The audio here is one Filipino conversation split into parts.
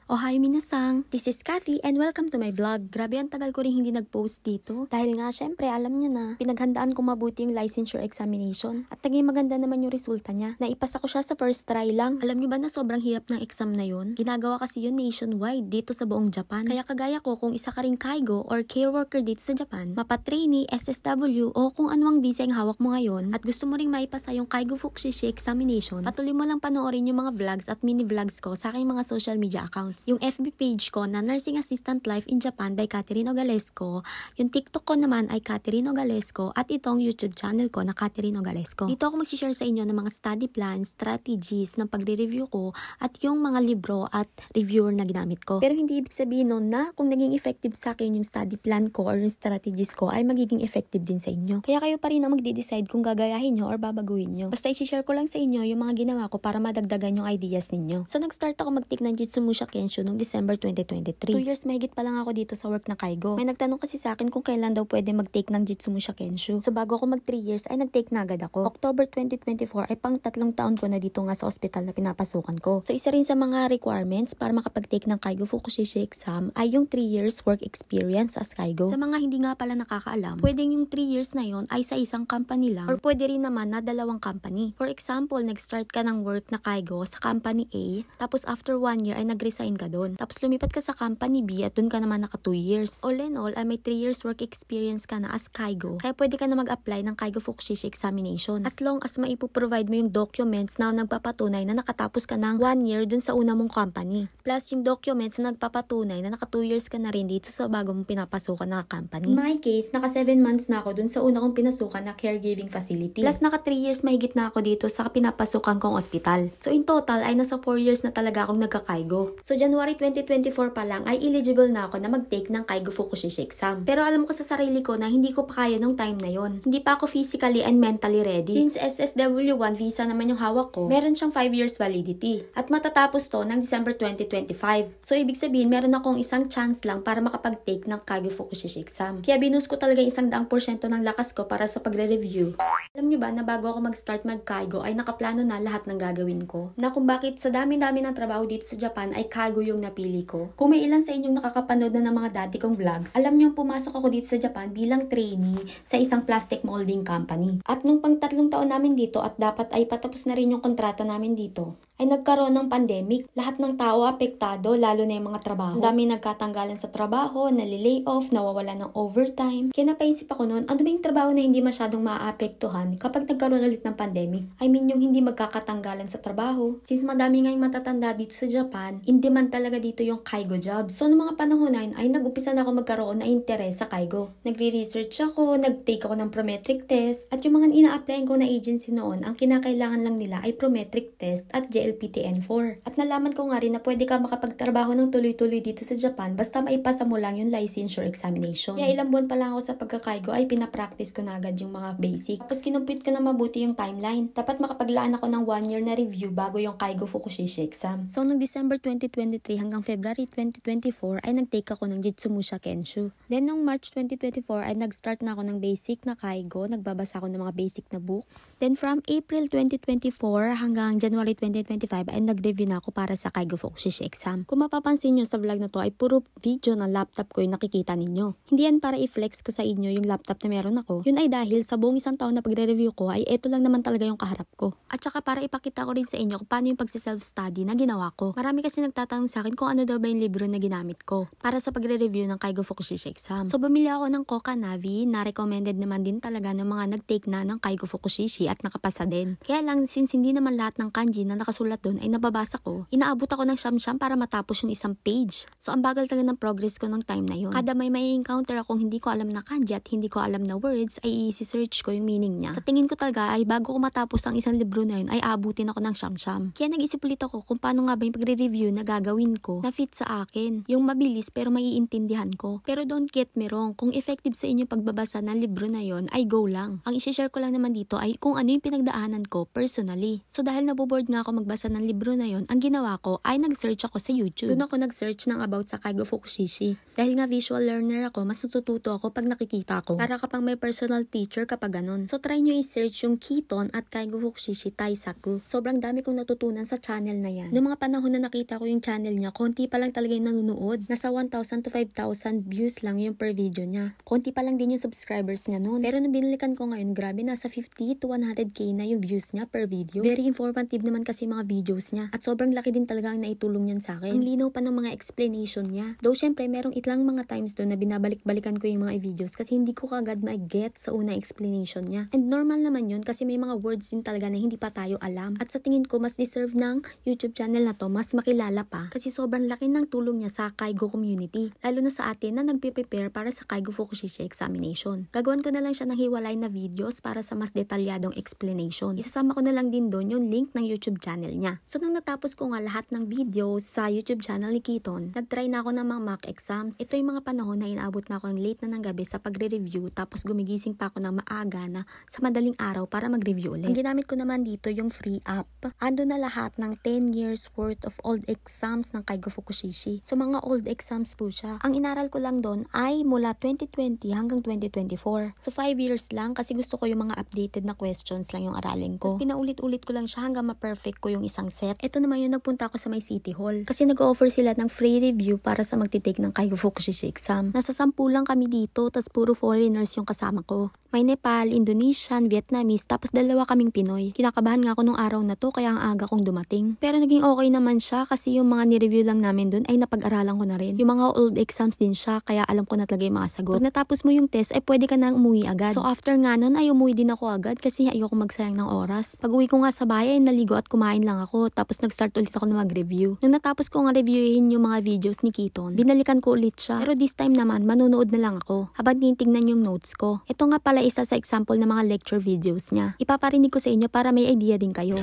Oh hi minasang! This is Kathy and welcome to my vlog. Grabe ang tagal ko rin hindi nag-post dito. Dahil nga syempre alam niyo na, pinaghandaan ko mabuti yung licensure examination. At naging maganda naman yung resulta niya. Naipasa ko siya sa first try lang. Alam niyo ba na sobrang hirap ng exam na yun? Ginagawa kasi yun nationwide dito sa buong Japan. Kaya kagaya ko kung isa ka ring kaigo or care worker dito sa Japan, mapa-trainee, SSW o kung anong visa yung hawak mo ngayon at gusto mo ring maipasa yung Kaigo Fukushishi examination, patuloy mo lang panoorin yung mga vlogs at mini vlogs ko sa aking mga social media accounts. Yung FB page ko na Nursing Assistant Life in Japan by Catherine Ogalesco, yung TikTok ko naman ay Catherine Ogalesco at itong YouTube channel ko na Catherine Ogalesco. Dito ako mag-share sa inyo ng mga study plans, strategies ng pagre-review ko at yung mga libro at reviewer na ginamit ko. Pero hindi ibig sabihin nun na kung naging effective sa akin yung study plan ko or yung strategies ko ay magiging effective din sa inyo. Kaya kayo pa rin ang magde-decide kung gagayahin nyo or babaguhin nyo. Basta i-share ko lang sa inyo yung mga ginawa ko para madagdagan yung ideas ninyo. So nag-start ako mag-take ng Jitsumusha Kensho noong December 2023. 2 years mahigit pa lang ako dito sa work na Kaigo. May nagtanong kasi sa akin kung kailan daw pwede mag-take ng Jitsumusha Kensho. So bago ako mag 3 years ay nag-take na agad ako. October 2024 ay pang 3 taon ko na dito nga sa ospital na pinapasukan ko. So isa rin sa mga requirements para makapag-take ng Kaigo Fukushishi exam ay yung 3 years work experience as Kaigo. Sa mga hindi nga pala nakakaalam, pwedeng yung 3 years na yon ay sa isang company lang or pwede rin naman na dalawang company. For example, nag-start ka ng work na Kaigo sa company A, tapos after 1 year ay nag-resign ka doon. Tapos lumipat ka sa company B at doon ka naman naka 2 years. All in all, ay may 3 years work experience ka na as Kaigo. Kaya pwede ka na mag-apply ng Kaigo Fukushishi examination. As long as maipoprovide mo yung documents na nagpapatunay na nakatapos ka ng 1 year doon sa una mong company. Plus yung documents na nagpapatunay na naka 2 years ka na rin dito sa bago mong pinapasukan na company. In my case, naka 7 months na ako doon sa una kong pinasukan na caregiving facility. Plus naka 3 years mahigit na ako dito sa pinapasukan kong ospital. So in total ay nasa 4 years na talaga akong nagka-Kaigo. So January 2024 pa lang ay eligible na ako na mag-take ng Kaigo Fukushishi exam. Pero alam ko sa sarili ko na hindi ko pa kaya nung time na yon. Hindi pa ako physically and mentally ready. Since SSW1 visa naman yung hawak ko, meron siyang 5 years validity. At matatapos to ng December 2025. So ibig sabihin meron akong isang chance lang para makapag-take ng Kaigo Fukushishi exam. Kaya binus ko talaga 100% ng lakas ko para sa pagre-review. Alam nyo ba na bago ako mag-start mag-Kaigo ay nakaplano na lahat ng gagawin ko? Na kung bakit sa dami-dami ng trabaho dito sa Japan ay Kaigo yung napili ko. Kung may ilan sa inyong nakakapanood na ng mga dati kong vlogs, alam nyo pumasok ako dito sa Japan bilang trainee sa isang plastic molding company. At nung pang 3 taon namin dito at dapat ay patapos na rin yung kontrata namin dito, ay nagkaroon ng pandemic. Lahat ng tao apektado, lalo na yung mga trabaho. Ang dami nagkatanggalan sa trabaho, nalilay off, nawawala ng overtime. Kaya napaisip ako noon, ano ba yung trabaho na hindi masyadong maaapektuhan kapag nagkaroon ulit ng pandemic? I mean yung hindi magkakatanggalan sa trabaho. Since madami nga yung matatanda dito sa Japan, in demand talaga dito yung Kaigo jobs. So noong mga panahon na yun, ay nag-umpisa na ako magkaroon na interes sa Kaigo. Nagre-research ako, nag-take ako ng prometric test, at yung mga ina-applyan ko na agency noon, ang kinakailangan lang nila ay prometric test at JLPTN4. At nalaman ko nga rin na pwede ka makapagtrabaho ng tuloy-tuloy dito sa Japan basta maipasa mo lang yung licensure examination. Kaya ilang buwan pa lang ako sa pagkakaigo ay pinapractice ko na agad yung mga basic. Tapos kinumpute ko na mabuti yung timeline. Dapat makapaglaan ako ng 1 year na review bago yung Kaigo Fukushishi exam. So noong December 2023 hanggang February 2024 ay nag-take ako ng Jitsumusha Kensho. Then noong March 2024 ay nag-start na ako ng basic na Kaigo. Nagbabasa ako ng mga basic na books. Then from April 2024 hanggang January 2025 ay nag-review na ako para sa Kaigo Fukushishi exam. Kung mapapansin nyo sa vlog na to ay puro video ng laptop ko yung nakikita ninyo. Hindi yan para i-flex ko sa inyo yung laptop na meron ako. Yun ay dahil sa buong 1 taon na pagre-review ko ay eto lang naman talaga yung kaharap ko. At saka para ipakita ko rin sa inyo kung paano yung pagsi-self-study na ginawa ko. Marami kasi nagtatanong sa akin kung ano daw ba yung libro na ginamit ko para sa pagre-review ng Kaigo Fukushishi exam. So bumili ako ng Koka Navi na recommended naman din talaga ng mga nag-take na ng Kaigo Fukushishi at nakapasa din. Kaya lang since hindi naman lahat ng kanji na nakasulat doon ay nababasa ko, inaabot ako ng siyam-siyam para matapos yung isang page. So ang bagal talaga ng progress ko ng time na yun. Kada may encounter akong hindi ko alam na kanji at hindi ko alam na words ay i-search ko yung meaning niya. Sa tingin ko talaga ay bago ko matapos ang isang libro na yun ay abutin ako ng siyam-siyam. Kaya nag-isip ulit ako kung paano nga ba yung pagre-review na gagawin ko na fit sa akin. Yung mabilis pero maiintindihan ko. Pero don't get me wrong, kung effective sa inyo pagbabasa ng libro na yon ay go lang. Ang i-share ko lang naman dito ay kung ano yung pinagdaanan ko personally. So dahil naboboard nga ako magbasa ng libro na yon, ang ginawa ko ay nag-search ako sa YouTube. Doon ako nag-search ng about sa Kaigo Fukushishi. Dahil nga visual learner ako, mas natututo ako pag nakikita ko. Para kapag may personal teacher kapag ganun. So try nyo i-search yung Kiton at Kaigo Fukushishi Taisaku. Sobrang dami kong natutunan sa channel na yan. Noong mga panahon na nakita ko yung channel channel niya, konti pa lang talaga yung nanonood. Nasa 1,000 to 5,000 views lang yung per video niya. Konti pa lang din yung subscribers niya noon. Pero nung binalikan ko ngayon, grabe, nasa 50 to 100k na yung views niya per video. Very informative naman kasi mga videos niya. At sobrang laki din talaga ang naitulong niyan sa akin. Ang linaw pa ng mga explanation niya. Though syempre, merong itlang mga times doon na binabalik-balikan ko yung mga videos kasi hindi ko kagad ma-get sa unang explanation niya. And normal naman yun kasi may mga words din talaga na hindi pa tayo alam. At sa tingin ko, mas deserve ng YouTube channel na to, mas makilala pa kasi sobrang laki ng tulong niya sa Kaigo community. Lalo na sa atin na nagpe-prepare para sa Kaigo Fukushishi examination. Gagawan ko na lang siya ng hiwalay na videos para sa mas detalyadong explanation. Isasama ko na lang din doon yung link ng YouTube channel niya. So nang natapos ko nga lahat ng videos sa YouTube channel ni Kiton, nagtry na ako ng mga mock exams. Ito yung mga panahon na inaabot na ako ng late na ng gabi sa pagre-review tapos gumigising pa ako ng maaga na sa madaling araw para mag-review ulit. Ang ginamit ko naman dito yung free app. Ando na lahat ng 10 years worth of old exams ng Kaigo Fukushishi. So mga old exams po siya. Ang inaral ko lang doon ay mula 2020 hanggang 2024. So 5 years lang kasi gusto ko yung mga updated na questions lang yung aralin ko. Tapos pinaulit-ulit ko lang siya hanggang ma-perfect ko yung isang set. Ito naman yung nagpunta ako sa may City Hall. Kasi nag-offer sila ng free review para sa magtitake ng Kaigo Fukushishi exam. Nasa 10 lang kami dito, tapos puro foreigners yung kasama ko. May Nepal, Indonesian, Vietnamese, tapos 2 kaming Pinoy. Kinakabahan nga ako nung araw na to kaya ang aga kong dumating. Pero naging okay naman siya kasi yung mga ni-review lang namin dun ay napag-aralan ko na rin. Yung mga old exams din siya kaya alam ko na talaga yung mga sagot. Pag natapos mo yung test ay pwede ka nang umuwi agad. So after nga nun ay umuwi din ako agad kasi ayoko magsayang ng oras. Pag uwi ko nga sa bahay ay naligo at kumain lang ako tapos nag-start ulit ako na mag-review. Nung natapos ko nga reviewin yung mga videos ni Kiton, binalikan ko ulit siya. Pero this time naman manonood na lang ako habang tinitingnan yung notes ko. Ito nga pala isa sa example ng mga lecture videos niya. Ipaparinig ko sa inyo para may idea din kayo.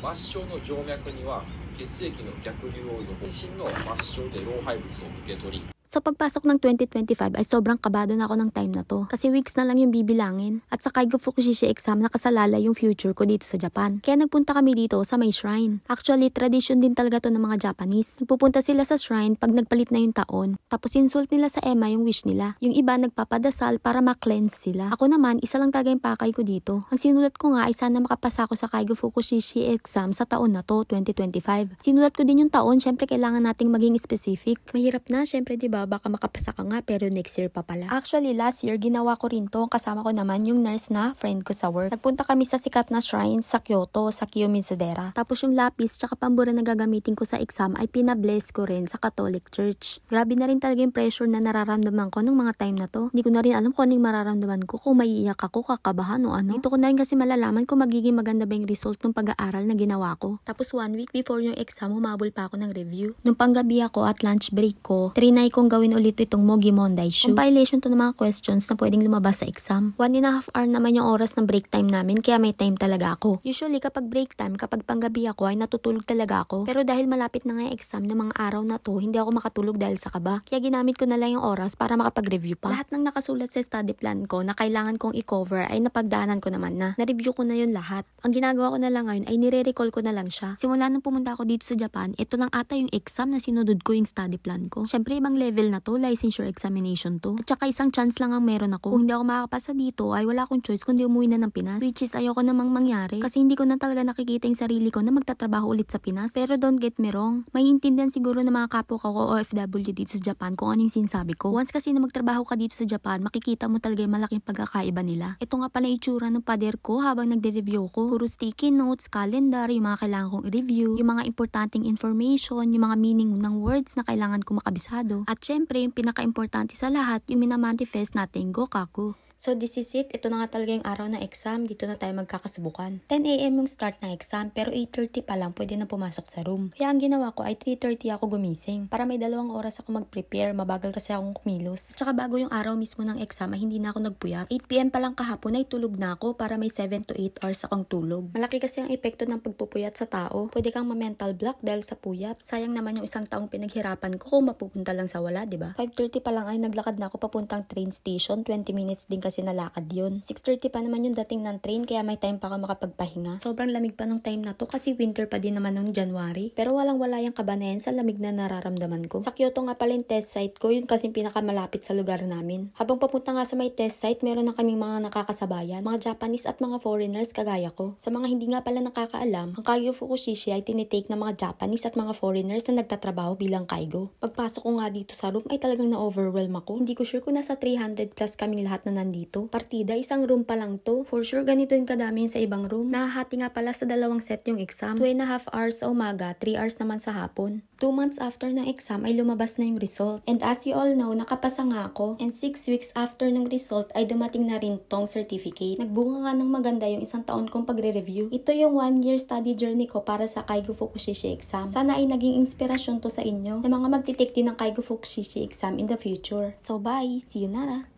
末梢の静脈には血液の逆流を全身の末梢で老廃物を受け取り So pagpasok ng 2025 ay sobrang kabado na ako ng time na to. Kasi weeks na lang yung bibilangin. At sa Kaigo Fukushishi exam nakasalala yung future ko dito sa Japan. Kaya nagpunta kami dito sa may shrine. Actually, tradition din talaga to ng mga Japanese. Nagpupunta sila sa shrine pag nagpalit na yung taon. Tapos insult nila sa ema yung wish nila. Yung iba nagpapadasal para ma-cleanse sila. Ako naman, isa lang talaga yung pakay ko dito. Ang sinulat ko nga ay sana makapasa ako sa Kaigo Fukushishi exam sa taon na to, 2025. Sinulat ko din yung taon, syempre kailangan nating maging specific. Mahirap na, syempre diba? Baka makapasa ka nga pero next year pa pala. Actually, last year, ginawa ko rin to. Kasama ko naman yung nurse na friend ko sa work. Nagpunta kami sa sikat na shrine sa Kyoto, sa Kiyomizu-dera. Tapos yung lapis tsaka pambura na gagamitin ko sa exam ay pinabless ko rin sa Catholic Church. Grabe na rin talaga yung pressure na nararamdaman ko nung mga time na to. Hindi ko na rin alam kung anong mararamdaman ko, kung maiiyak ako, kakabahan o ano. Dito ko na rin kasi malalaman kung magiging maganda ba yung result ng pag-aaral na ginawa ko. Tapos 1 week before yung exam, humabol pa ako ng review. Nung panggabi ako at lunch break ko, trinay kong gawin ulit itong Mogi Monday Shu. Compilation to ng mga questions na pwedeng lumabas sa exam. 1.5 hour naman yung oras ng break time namin kaya may time talaga ako. Usually kapag break time, kapag panggabi ako ay natutulog talaga ako. Pero dahil malapit na nga yung exam ng mga araw na to, hindi ako makatulog dahil sa kaba. Kaya ginamit ko na lang yung oras para makapag-review pa. Lahat ng nakasulat sa study plan ko na kailangan kong i-cover ay napagdaanan ko naman na. Na-review ko na yun lahat. Ang ginagawa ko na lang ngayon ay nire-recall ko na lang siya. Simula nung pumunta ako dito sa Japan, ito lang ata yung exam na sinunod ko yung study plan ko. Syempre ibang level na to, licensure examination to. At saka isang chance lang ang meron ako. Kung hindi ako makakapasa dito ay wala akong choice kundi umuwi na ng Pinas. Which is ayoko namang mangyari kasi hindi ko na talaga nakikita yung sarili ko na magtatrabaho ulit sa Pinas. Pero don't get me wrong, may intindihan siguro ng mga kapwa ko OFW dito sa Japan kung ano yung sinasabi ko. Once kasi na magtrabaho ka dito sa Japan, makikita mo talaga yung malaking pagkakaiba nila. Ito nga pala itsura ng pader ko habang nagde-review ko. Puro sticky notes, calendar, yung mga kailangan kong i-review, yung mga importanteng information, yung mga meaning ng words na kailangan ko makabisado. At syempre, yung pinaka-importante sa lahat, yung minamanifest natin Gokaku. So this is it. Ito na nga talaga yung araw ng exam. Dito na tayo magkakasubukan. 10 AM yung start ng exam pero 8:30 pa lang pwede na pumasok sa room. Kaya ang ginawa ko ay 3:30 ako gumising. Para may 2 oras ako mag-prepare. Mabagal kasi akong kumilos. Tsaka bago yung araw mismo ng exam ay hindi na ako nagpuyat. 8 PM pa lang kahapon ay tulog na ako para may 7 to 8 hours akong tulog. Malaki kasi ang epekto ng pagpupuyat sa tao. Pwede kang ma-mental block dahil sa puyat. Sayang naman yung isang taong pinaghirapan ko kung mapupunta lang sa wala, diba? 5:30 pa lang ay naglakad na ako papuntang train station. 20 minutes din kasi nalakad yun. 6:30 pa naman yung dating ng train kaya may time pa ako makapagpahinga. Sobrang lamig pa nung time na to kasi winter pa din naman nung January. Pero walang-wala yung kaba na yan sa lamig na nararamdaman ko. Sa Kyoto nga pala yung test site ko, yun kasi pinakamalapit sa lugar namin. Habang papunta nga sa may test site, meron na kaming mga nakakasabayan, mga Japanese at mga foreigners kagaya ko. Sa mga hindi nga pala nakakaalam, ang Kaigo Fukushishi ay tinitake ng mga Japanese at mga foreigners na nagtatrabaho bilang Kaigo. Pagpasok ko nga dito sa room ay talagang na-overwhelm ako. Hindi ko sure kung nasa 300 plus kaming lahat na nandito. Partida, isang room pa lang to. For sure ganito yung kadami sa ibang room. Nahahati nga pala sa dalawang set yung exam. 2.5 hours sa umaga, 3 hours naman sa hapon. 2 months after ng exam ay lumabas na yung result. And as you all know, nakapasa nga ako. And 6 weeks after ng result ay dumating na rin tong certificate. Nagbunga nga ng maganda yung isang taon kong pagre-review. Ito yung 1-year study journey ko para sa Kaigo Fukushishi exam. Sana ay naging inspirasyon to sa inyo na mga magtitake din ng Kaigo Fukushishi exam in the future. So bye! See you nara!